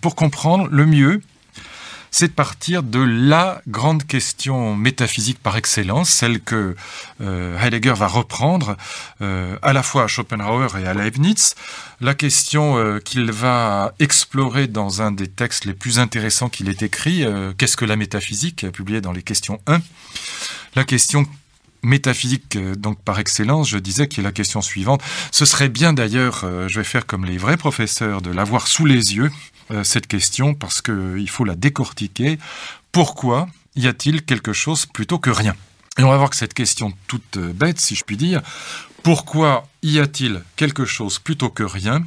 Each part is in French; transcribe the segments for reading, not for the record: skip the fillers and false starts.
Pour comprendre, le mieux, c'est de partir de la grande question métaphysique par excellence, celle que Heidegger va reprendre à la fois à Schopenhauer et à Leibniz, la question qu'il va explorer dans un des textes les plus intéressants qu'il ait écrit, Qu'est-ce que la métaphysique, publié dans les questions 1. La question métaphysique, donc par excellence, je disais, qui est la question suivante. Ce serait bien d'ailleurs, je vais faire comme les vrais professeurs, de l'avoir sous les yeux, cette question, parce qu'il faut la décortiquer. Pourquoi y a-t-il quelque chose plutôt que rien? Et on va voir que cette question toute bête, si je puis dire, pourquoi y a-t-il quelque chose plutôt que rien?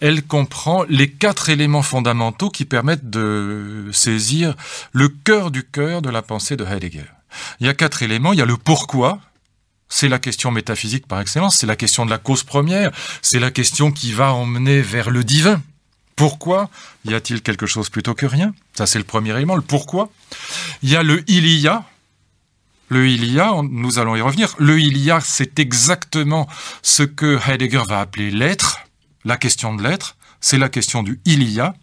Elle comprend les 4 éléments fondamentaux qui permettent de saisir le cœur de la pensée de Heidegger. Il y a 4 éléments, il y a le pourquoi, c'est la question métaphysique par excellence, c'est la question de la cause première, c'est la question qui va emmener vers le divin. Pourquoi y a-t-il quelque chose plutôt que rien? Ça, c'est le premier élément, le pourquoi. Il y a le il y a. Le il y a, nous allons y revenir. Le il y a, c'est exactement ce que Heidegger va appeler l'être, la question de l'être. C'est la question du il y a.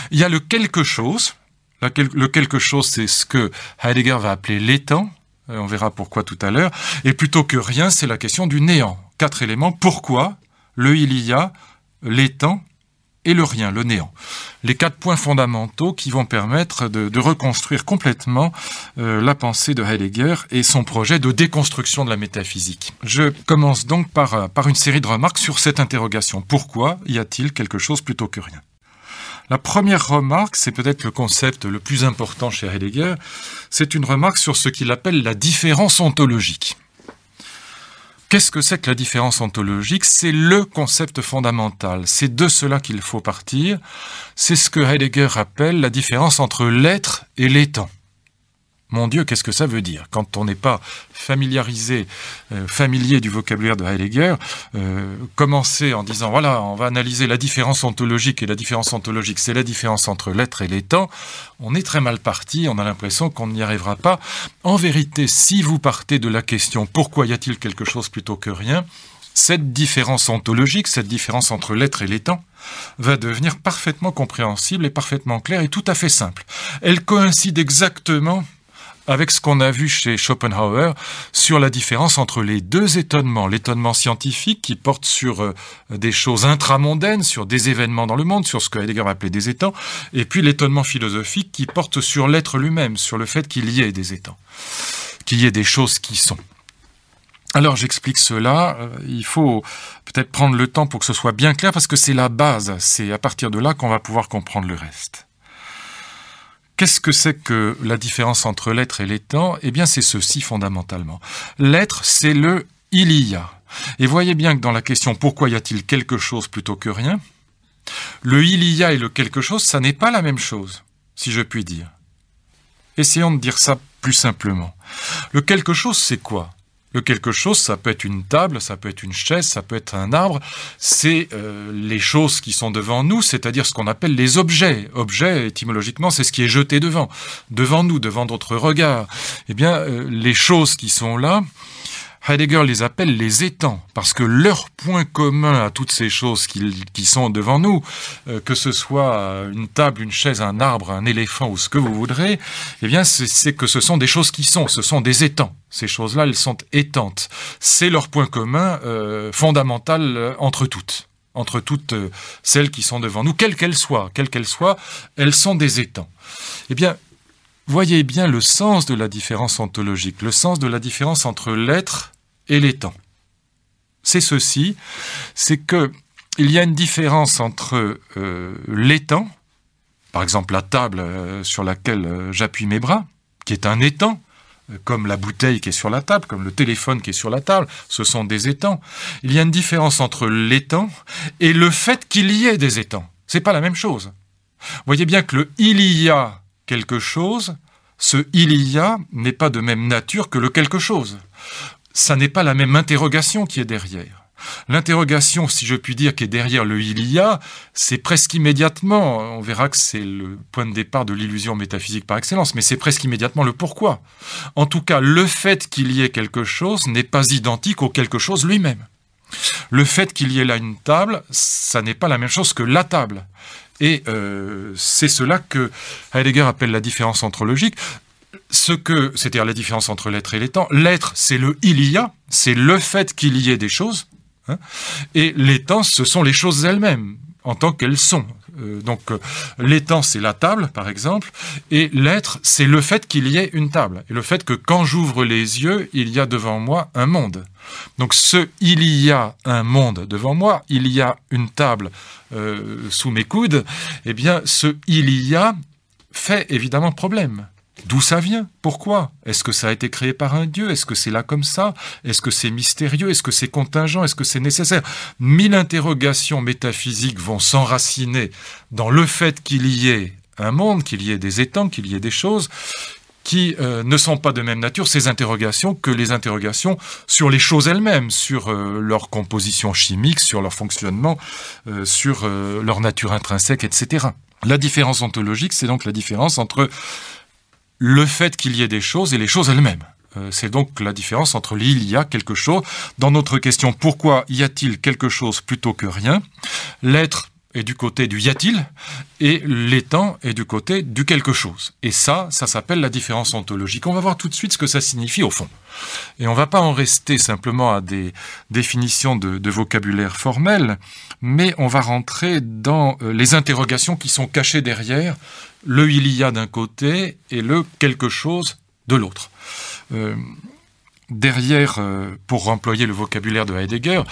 Il y a le quelque chose. Le quelque chose, c'est ce que Heidegger va appeler l'étant. On verra pourquoi tout à l'heure. Et plutôt que rien, c'est la question du néant. 4 éléments. Pourquoi? Le il y a, l'étant et le rien, le néant. Les 4 points fondamentaux qui vont permettre de reconstruire complètement la pensée de Heidegger et son projet de déconstruction de la métaphysique. Je commence donc par une série de remarques sur cette interrogation. Pourquoi y a-t-il quelque chose plutôt que rien? La première remarque, c'est peut-être le concept le plus important chez Heidegger, c'est une remarque sur ce qu'il appelle la différence ontologique. Qu'est-ce que c'est que la différence ontologique? C'est le concept fondamental. C'est de cela qu'il faut partir. C'est ce que Heidegger appelle la différence entre l'être et l'étant. Mon Dieu, qu'est-ce que ça veut dire? Quand on n'est pas familier du vocabulaire de Heidegger, commencer en disant, voilà, on va analyser la différence ontologique, et la différence ontologique, c'est la différence entre l'être et l'étant, on est très mal parti, on a l'impression qu'on n'y arrivera pas. En vérité, si vous partez de la question, pourquoi y a-t-il quelque chose plutôt que rien? Cette différence ontologique, cette différence entre l'être et l'étant, va devenir parfaitement compréhensible et parfaitement claire et tout à fait simple. Elle coïncide exactement avec ce qu'on a vu chez Schopenhauer sur la différence entre les 2 étonnements. L'étonnement scientifique qui porte sur des choses intramondaines, sur des événements dans le monde, sur ce que Heidegger va appeler des étants, et puis l'étonnement philosophique qui porte sur l'être lui-même, sur le fait qu'il y ait des étants, qu'il y ait des choses qui sont. Alors j'explique cela, il faut peut-être prendre le temps pour que ce soit bien clair, parce que c'est la base, c'est à partir de là qu'on va pouvoir comprendre le reste. Qu'est-ce que c'est que la différence entre l'être et l'étant? Eh bien, c'est ceci fondamentalement. L'être, c'est le « il y a ». Et voyez bien que dans la question « pourquoi y a-t-il quelque chose plutôt que rien ?», le « il y a » et le « quelque chose », ça n'est pas la même chose, si je puis dire. Essayons de dire ça plus simplement. Le « quelque chose », c'est quoi ? Le quelque chose, ça peut être une table, ça peut être une chaise, ça peut être un arbre. C'est les choses qui sont devant nous, c'est-à-dire ce qu'on appelle les objets. Objet, étymologiquement, c'est ce qui est jeté devant nous, devant notre regard. Eh bien, les choses qui sont là, Heidegger les appelle les étangs, parce que leur point commun à toutes ces choses qui sont devant nous, que ce soit une table, une chaise, un arbre, un éléphant ou ce que vous voudrez, eh bien c'est que ce sont des choses qui sont, ce sont des étangs. Ces choses-là, elles sont étantes. C'est leur point commun fondamental entre toutes celles qui sont devant nous, quelles qu'elles soient, elles sont des étangs. Eh bien, voyez bien le sens de la différence ontologique, le sens de la différence entre l'être et l'étant. C'est ceci, c'est que il y a une différence entre l'étant, par exemple la table sur laquelle j'appuie mes bras, qui est un étang, comme la bouteille qui est sur la table, comme le téléphone qui est sur la table, ce sont des étangs. Il y a une différence entre l'étang et le fait qu'il y ait des étangs. C'est pas la même chose. Voyez bien que le « il y a » quelque chose, ce « il y a » n'est pas de même nature que le quelque chose. Ça n'est pas la même interrogation qui est derrière. L'interrogation, si je puis dire, qui est derrière le « il y a », c'est presque immédiatement, on verra que c'est le point de départ de l'illusion métaphysique par excellence, mais c'est presque immédiatement le pourquoi. En tout cas, le fait qu'il y ait quelque chose n'est pas identique au quelque chose lui-même. Le fait qu'il y ait là une table, ça n'est pas la même chose que la table. Et c'est cela que Heidegger appelle la différence ontologique. C'est-à-dire la différence entre l'être et les temps. L'être, c'est le « il y a », c'est le fait qu'il y ait des choses, hein, et les temps, ce sont les choses elles-mêmes, en tant qu'elles sont. Les temps, c'est la table, par exemple, et l'être, c'est le fait qu'il y ait une table, et le fait que quand j'ouvre les yeux, il y a devant moi un monde. Donc il y a un monde devant moi, il y a une table sous mes coudes, eh bien ce il y a fait évidemment problème. D'où ça vient? Pourquoi? Est-ce que ça a été créé par un dieu? Est-ce que c'est là comme ça? Est-ce que c'est mystérieux? Est-ce que c'est contingent? Est-ce que c'est nécessaire? 1000 interrogations métaphysiques vont s'enraciner dans le fait qu'il y ait un monde, qu'il y ait des étangs, qu'il y ait des choses qui ne sont pas de même nature, ces interrogations, que les interrogations sur les choses elles-mêmes, sur leur composition chimique, sur leur fonctionnement, sur leur nature intrinsèque, etc. La différence ontologique, c'est donc la différence entre le fait qu'il y ait des choses et les choses elles-mêmes. C'est donc la différence entre l'il y a quelque chose. Dans notre question, pourquoi y a-t-il quelque chose plutôt que rien? L'être est du côté du y a-t-il et l'étant est du côté du quelque chose. Et ça s'appelle la différence ontologique. On va voir tout de suite ce que ça signifie au fond. Et on ne va pas en rester simplement à des définitions de vocabulaire formel, mais on va rentrer dans les interrogations qui sont cachées derrière le il y a d'un côté et le quelque chose de l'autre. Derrière, pour employer le vocabulaire de Heidegger,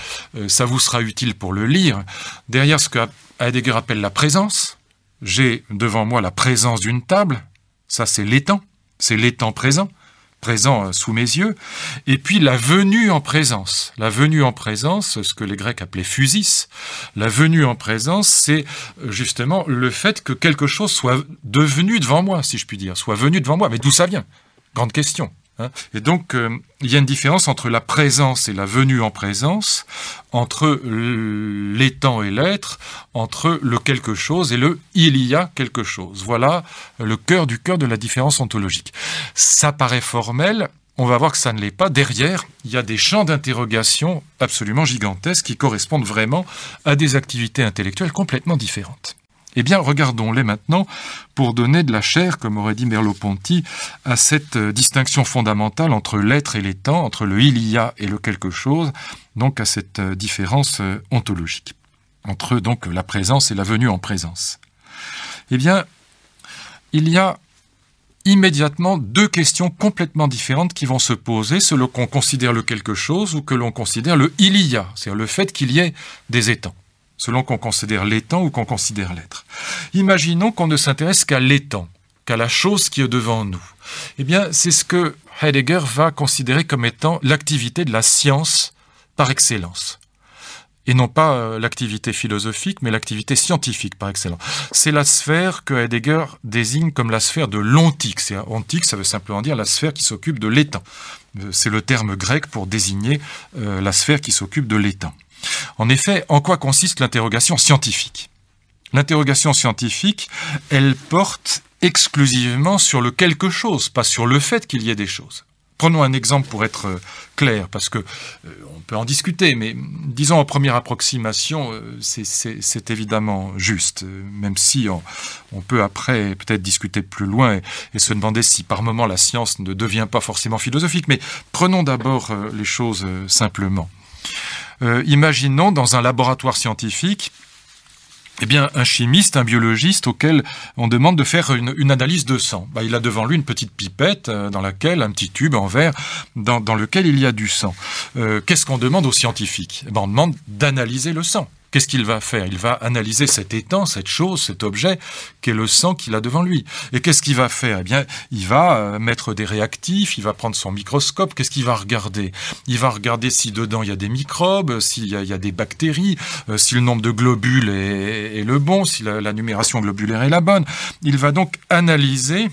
ça vous sera utile pour le lire, derrière ce que Heidegger appelle la présence, j'ai devant moi la présence d'une table, ça c'est l'étant présent sous mes yeux, et puis la venue en présence. La venue en présence, ce que les Grecs appelaient physis, la venue en présence, c'est justement le fait que quelque chose soit devenu devant moi, si je puis dire, soit venu devant moi. Mais d'où ça vient? Grande question. Et donc, il y a une différence entre la présence et la venue en présence, entre l'étant et l'être, entre le quelque chose et le il y a quelque chose. Voilà le cœur du cœur de la différence ontologique. Ça paraît formel, on va voir que ça ne l'est pas. Derrière, il y a des champs d'interrogation absolument gigantesques qui correspondent vraiment à des activités intellectuelles complètement différentes. Eh bien, regardons-les maintenant pour donner de la chair, comme aurait dit Merleau-Ponty, à cette distinction fondamentale entre l'être et l'étant, entre le il y a et le quelque chose, donc à cette différence ontologique, entre donc la présence et la venue en présence. Eh bien, il y a immédiatement deux questions complètement différentes qui vont se poser selon qu'on considère le quelque chose ou que l'on considère le il y a, c'est-à-dire le fait qu'il y ait des étangs, selon qu'on considère l'étant ou qu'on considère l'être. Imaginons qu'on ne s'intéresse qu'à l'étant, qu'à la chose qui est devant nous. Eh bien, c'est ce que Heidegger va considérer comme étant l'activité de la science par excellence. Et non pas l'activité philosophique, mais l'activité scientifique par excellence. C'est la sphère que Heidegger désigne comme la sphère de l'ontique. Ontique, ça veut simplement dire la sphère qui s'occupe de l'étant. C'est le terme grec pour désigner la sphère qui s'occupe de l'étant. En effet, en quoi consiste l'interrogation scientifique? L'interrogation scientifique, elle porte exclusivement sur le quelque chose, pas sur le fait qu'il y ait des choses. Prenons un exemple pour être clair, parce que on peut en discuter, mais disons en première approximation, c'est évidemment juste, même si on peut après peut-être discuter plus loin et se demander si par moment la science ne devient pas forcément philosophique. Mais prenons d'abord les choses simplement. Imaginons dans un laboratoire scientifique, eh bien, un chimiste, un biologiste auquel on demande de faire une analyse de sang. Il a devant lui une petite pipette dans laquelle, un petit tube en verre, dans lequel il y a du sang. Qu'est-ce qu'on demande aux scientifiques? On demande d'analyser le sang. Qu'est-ce qu'il va faire? Il va analyser cet étang, cette chose, cet objet, qu'est le sang qu'il a devant lui. Et qu'est-ce qu'il va faire? Eh bien, il va mettre des réactifs, il va prendre son microscope. Qu'est-ce qu'il va regarder? Il va regarder si dedans il y a des microbes, s'il y a des bactéries, si le nombre de globules est le bon, si la numération globulaire est la bonne. Il va donc analyser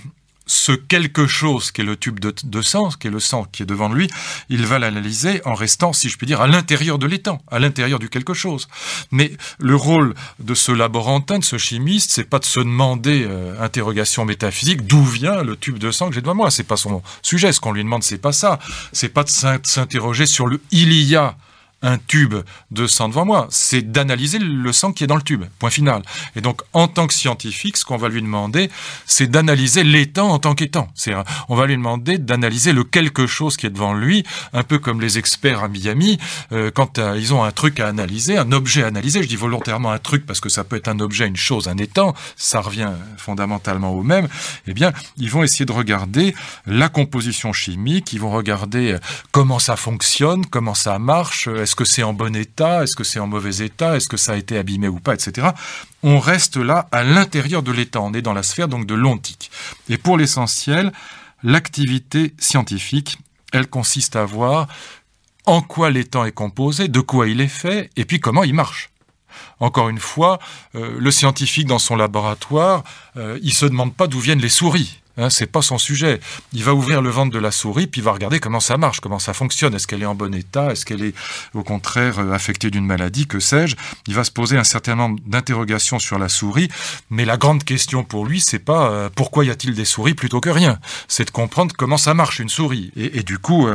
ce quelque chose qui est le tube de sang, qui est le sang qui est devant lui, il va l'analyser en restant, si je puis dire, à l'intérieur de l'étang, à l'intérieur du quelque chose. Mais le rôle de ce laborantin, de ce chimiste, c'est pas de se demander, interrogation métaphysique, d'où vient le tube de sang que j'ai devant moi. C'est pas son sujet. Ce qu'on lui demande, c'est pas ça. C'est pas de s'interroger sur le il y a un tube de sang devant moi, c'est d'analyser le sang qui est dans le tube, point final. Et donc, en tant que scientifique, ce qu'on va lui demander, c'est d'analyser l'étang en tant qu'étang. On va lui demander d'analyser le quelque chose qui est devant lui, un peu comme les experts à Miami, quand ils ont un truc à analyser, un objet à analyser, je dis volontairement un truc parce que ça peut être un objet, une chose, un étang, ça revient fondamentalement au même, eh bien, ils vont essayer de regarder la composition chimique, ils vont regarder comment ça fonctionne, comment ça marche, est-ce que c'est en bon état, est-ce que c'est en mauvais état, est-ce que ça a été abîmé ou pas, etc. On reste là à l'intérieur de l'étang, on est dans la sphère donc de l'ontique. Et pour l'essentiel, l'activité scientifique, elle consiste à voir en quoi l'étang est composé, de quoi il est fait, et puis comment il marche. Encore une fois, le scientifique dans son laboratoire, il se demande pas d'où viennent les souris. C'est pas son sujet. Il va ouvrir le ventre de la souris, puis il va regarder comment ça marche, comment ça fonctionne. Est-ce qu'elle est en bon état? Est-ce qu'elle est, au contraire, affectée d'une maladie? Que sais-je? Il va se poser un certain nombre d'interrogations sur la souris, mais la grande question pour lui, c'est pas pourquoi y a-t-il des souris plutôt que rien. C'est de comprendre comment ça marche une souris. Et du coup,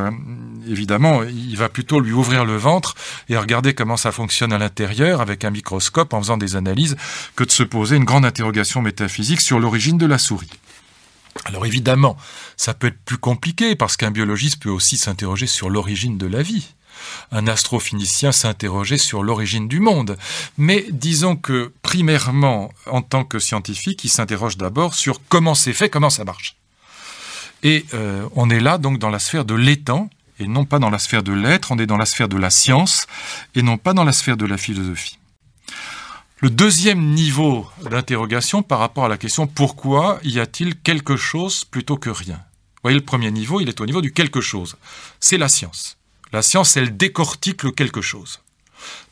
évidemment, il va plutôt lui ouvrir le ventre et regarder comment ça fonctionne à l'intérieur avec un microscope en faisant des analyses que de se poser une grande interrogation métaphysique sur l'origine de la souris. Alors évidemment, ça peut être plus compliqué parce qu'un biologiste peut aussi s'interroger sur l'origine de la vie. Un astrophysicien s'interroger sur l'origine du monde. Mais disons que, primairement, en tant que scientifique, il s'interroge d'abord sur comment c'est fait, comment ça marche. Et on est là donc dans la sphère de l'étang, et non pas dans la sphère de l'être, on est dans la sphère de la science, et non pas dans la sphère de la philosophie. Le deuxième niveau d'interrogation par rapport à la question « Pourquoi y a-t-il quelque chose plutôt que rien ?» Vous voyez, le premier niveau, il est au niveau du quelque chose. C'est la science. La science, elle décortique le quelque chose.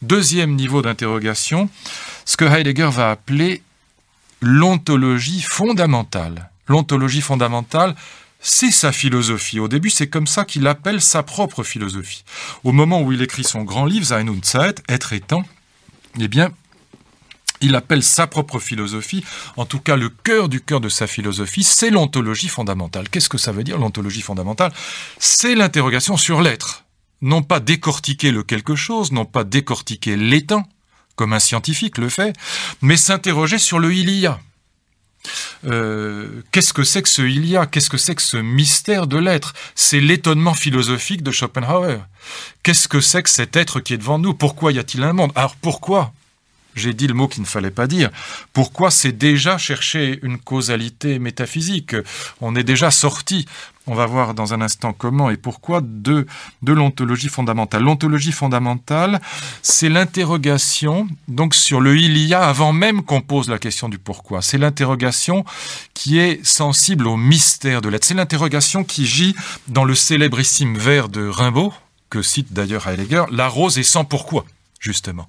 Deuxième niveau d'interrogation, ce que Heidegger va appeler l'ontologie fondamentale. L'ontologie fondamentale, c'est sa philosophie. Au début, c'est comme ça qu'il appelle sa propre philosophie. Au moment où il écrit son grand livre, Sein und Zeit, Être et temps, eh bien, il appelle sa propre philosophie, en tout cas le cœur du cœur de sa philosophie, c'est l'ontologie fondamentale. Qu'est-ce que ça veut dire l'ontologie fondamentale? C'est l'interrogation sur l'être. Non pas décortiquer le quelque chose, non pas décortiquer l'étang, comme un scientifique le fait, mais s'interroger sur le il y a. Qu'est-ce que c'est que ce il y a? Qu'est-ce que c'est que ce mystère de l'être? C'est l'étonnement philosophique de Schopenhauer. Qu'est-ce que c'est que cet être qui est devant nous? Pourquoi y a-t-il un monde? Alors pourquoi? J'ai dit le mot qu'il ne fallait pas dire. Pourquoi? C'est déjà chercher une causalité métaphysique. On est déjà sorti, on va voir dans un instant comment et pourquoi, de l'ontologie fondamentale. L'ontologie fondamentale, c'est l'interrogation donc sur le il y a avant même qu'on pose la question du pourquoi. C'est l'interrogation qui est sensible au mystère de l'être. C'est l'interrogation qui gît dans le célébrissime vers de Rimbaud, que cite d'ailleurs Heidegger, « La rose est sans pourquoi », justement.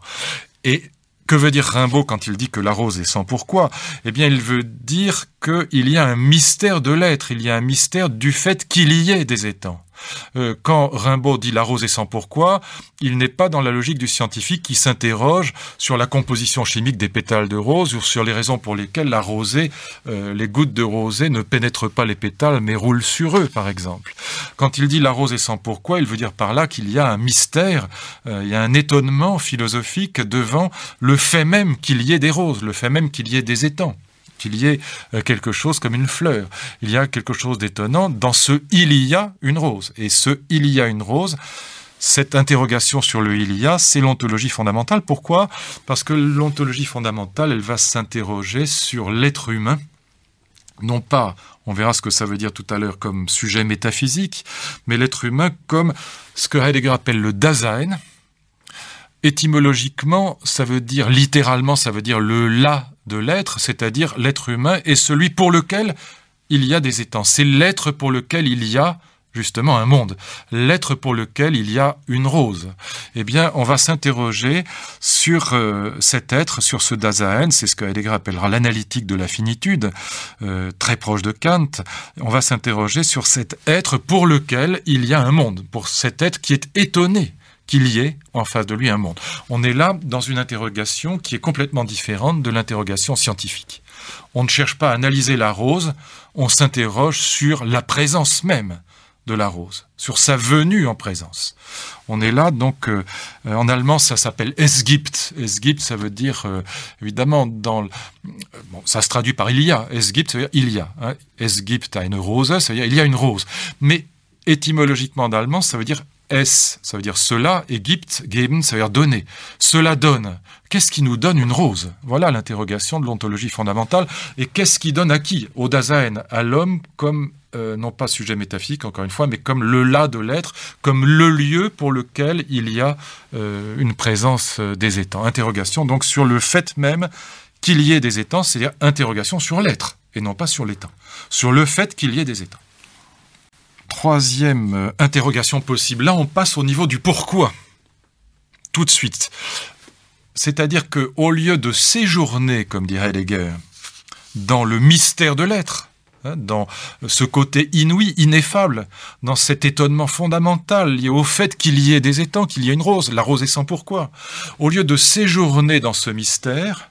Et que veut dire Rimbaud quand il dit que la rose est sans pourquoi? Eh bien, il veut dire qu'il y a un mystère de l'être, il y a un mystère du fait qu'il y ait des étangs. Quand Rimbaud dit la rose est sans pourquoi, il n'est pas dans la logique du scientifique qui s'interroge sur la composition chimique des pétales de rose ou sur les raisons pour lesquelles la rosée, les gouttes de rosée ne pénètrent pas les pétales mais roulent sur eux, par exemple. Quand il dit la rose est sans pourquoi, il veut dire par là qu'il y a un mystère, il y a un étonnement philosophique devant le fait même qu'il y ait des roses, le fait même qu'il y ait des étangs, qu'il y ait quelque chose comme une fleur. Il y a quelque chose d'étonnant dans ce « il y a une rose ». Et ce « il y a une rose », cette interrogation sur le « il y a », c'est l'ontologie fondamentale. Pourquoi? Parce que l'ontologie fondamentale, elle va s'interroger sur l'être humain, non pas, on verra ce que ça veut dire tout à l'heure comme sujet métaphysique, mais l'être humain comme ce que Heidegger appelle le Dasein. Étymologiquement, ça veut dire, littéralement, ça veut dire le « là » de l'être, c'est-à-dire l'être humain est celui pour lequel il y a des étangs. C'est l'être pour lequel il y a justement un monde, l'être pour lequel il y a une rose. Eh bien, on va s'interroger sur cet être, sur ce Dasein, c'est ce que Heidegger appellera l'analytique de la finitude, très proche de Kant. On va s'interroger sur cet être pour lequel il y a un monde, pour cet être qui est étonné qu'il y ait en face de lui un monde. On est là dans une interrogation qui est complètement différente de l'interrogation scientifique. On ne cherche pas à analyser la rose, on s'interroge sur la présence même de la rose, sur sa venue en présence. On est là, donc, en allemand, ça s'appelle Es gibt. Es gibt, ça veut dire, évidemment, ça se traduit par il y a. Es gibt, ça veut dire il y a. Hein. Es gibt eine Rose, ça veut dire il y a une rose. Mais étymologiquement, en allemand, ça veut dire es, ça veut dire cela, et gibt, geben, ça veut dire donner. Cela donne. Qu'est-ce qui nous donne une rose? Voilà l'interrogation de l'ontologie fondamentale. Et qu'est-ce qui donne à qui? Au Dasein, à l'homme, comme, non pas sujet métaphysique, encore une fois, mais comme le là de l'être, comme le lieu pour lequel il y a une présence des étangs. Interrogation donc sur le fait même qu'il y ait des étangs, c'est-à-dire interrogation sur l'être, et non pas sur l'étang. Sur le fait qu'il y ait des étangs. Troisième interrogation possible. Là, on passe au niveau du pourquoi. Tout de suite. C'est-à-dire qu'au lieu de séjourner, comme dit Heidegger, dans le mystère de l'être, hein, dans ce côté inouï, ineffable, dans cet étonnement fondamental lié au fait qu'il y ait des étangs, qu'il y ait une rose, la rose est sans pourquoi, au lieu de séjourner dans ce mystère,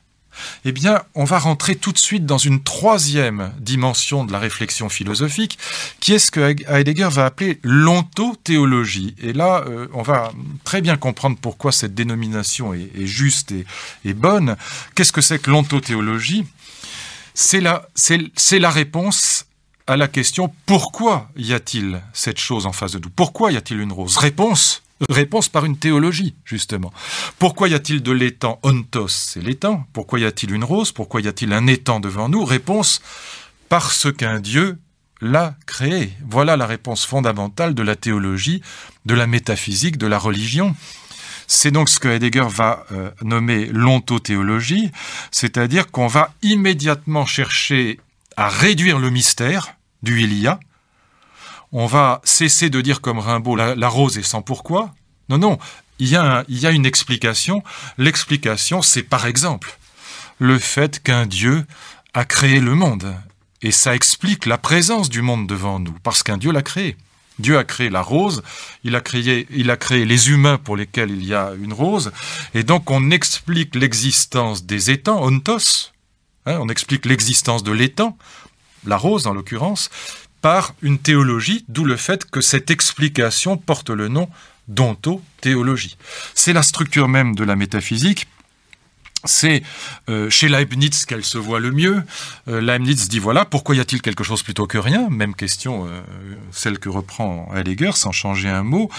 eh bien, on va rentrer tout de suite dans une troisième dimension de la réflexion philosophique, qui est ce que Heidegger va appeler l'ontothéologie. Et là, on va très bien comprendre pourquoi cette dénomination est juste et bonne. Qu'est-ce que c'est que l'ontothéologie? C'est la réponse à la question « Pourquoi y a-t-il cette chose en face de nous? Pourquoi y a-t-il une rose ?» Réponse par une théologie, justement. Pourquoi y a-t-il de l'étang? Ontos, c'est l'étang. Pourquoi y a-t-il une rose? Pourquoi y a-t-il un étang devant nous? Réponse, parce qu'un Dieu l'a créé. Voilà la réponse fondamentale de la théologie, de la métaphysique, de la religion. C'est donc ce que Heidegger va nommer l'ontothéologie, c'est-à-dire qu'on va immédiatement chercher à réduire le mystère du il y a. On va cesser de dire comme Rimbaud, la rose est sans pourquoi. Non, il y a une explication. L'explication, c'est par exemple le fait qu'un Dieu a créé le monde. Et ça explique la présence du monde devant nous, parce qu'un Dieu l'a créé. Dieu a créé la rose, il a créé les humains pour lesquels il y a une rose, et donc on explique l'existence des étangs, ontos, hein, on explique l'existence de l'étang, la rose en l'occurrence, par une théologie, d'où le fait que cette explication porte le nom d'ontothéologie. C'est la structure même de la métaphysique. C'est chez Leibniz qu'elle se voit le mieux. Leibniz dit voilà, pourquoi y a-t-il quelque chose plutôt que rien? Même question, celle que reprend Heidegger, sans changer un mot.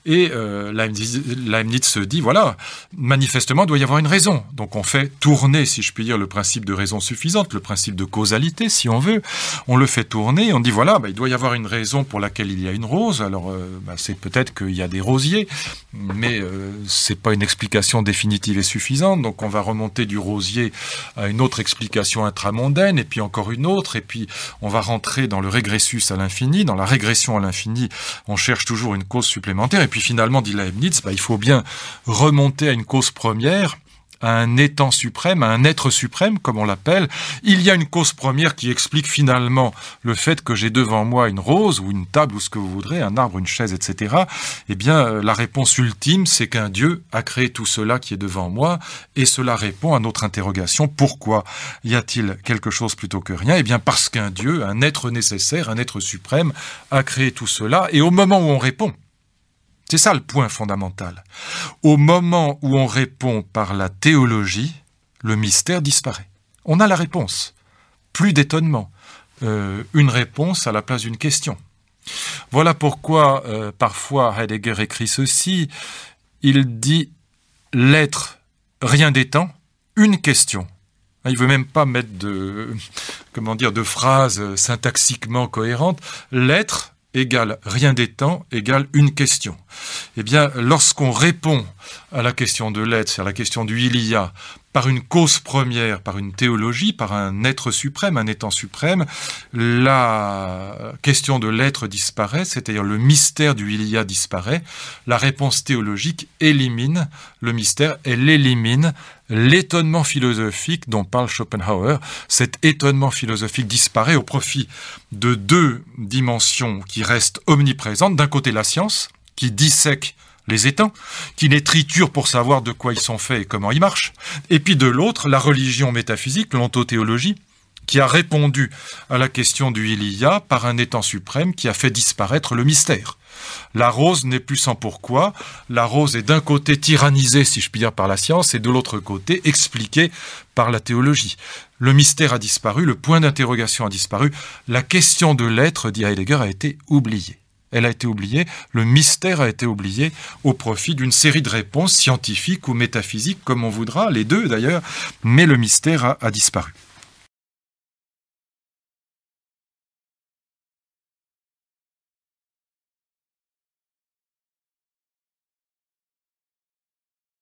Et Leibniz se dit voilà, manifestement, il doit y avoir une raison. Donc on fait tourner, si je puis dire, le principe de raison suffisante, le principe de causalité, si on veut. On le fait tourner, on dit voilà, il doit y avoir une raison pour laquelle il y a une rose. Alors c'est peut-être qu'il y a des rosiers, mais c'est pas une explication définitive et suffisante. Donc on va remonter du rosier à une autre explication intramondaine, et puis encore une autre, et puis on va rentrer dans le régressus à l'infini, dans la régression à l'infini, on cherche toujours une cause supplémentaire, et puis finalement, dit Leibniz, il faut bien remonter à une cause première, à un étant suprême, à un être suprême, comme on l'appelle. Il y a une cause première qui explique finalement le fait que j'ai devant moi une rose, ou une table, ou ce que vous voudrez, un arbre, une chaise, etc. Eh bien, la réponse ultime, c'est qu'un Dieu a créé tout cela qui est devant moi, et cela répond à notre interrogation, pourquoi y a-t-il quelque chose plutôt que rien? Eh bien, parce qu'un Dieu, un être nécessaire, un être suprême, a créé tout cela, et au moment où on répond, c'est ça le point fondamental. Au moment où on répond par la théologie, le mystère disparaît. On a la réponse. Plus d'étonnement. Une réponse à la place d'une question. Voilà pourquoi parfois Heidegger écrit ceci. Il dit « l'être, rien d'étant, une question ». Il ne veut même pas mettre de phrases syntaxiquement cohérentes. L'être égale rien d'étant, égale une question. Eh bien, lorsqu'on répond à la question de l'être, c'est-à-dire la question du il y a, par une cause première, par une théologie, par un être suprême, un étant suprême, la question de l'être disparaît, c'est-à-dire le mystère du il y a disparaît. La réponse théologique élimine le mystère, elle élimine l'étonnement philosophique dont parle Schopenhauer. Cet étonnement philosophique disparaît au profit de deux dimensions qui restent omniprésentes. D'un côté, la science, qui dissèque les étangs, qui les triture pour savoir de quoi ils sont faits et comment ils marchent. Et puis de l'autre, la religion métaphysique, l'ontothéologie, qui a répondu à la question du il y a par un étant suprême qui a fait disparaître le mystère. La rose n'est plus sans pourquoi. La rose est d'un côté tyrannisée, si je puis dire, par la science, et de l'autre côté expliquée par la théologie. Le mystère a disparu, le point d'interrogation a disparu. La question de l'être, dit Heidegger, a été oubliée. Elle a été oubliée, le mystère a été oublié au profit d'une série de réponses scientifiques ou métaphysiques, comme on voudra, les deux d'ailleurs, mais le mystère a disparu.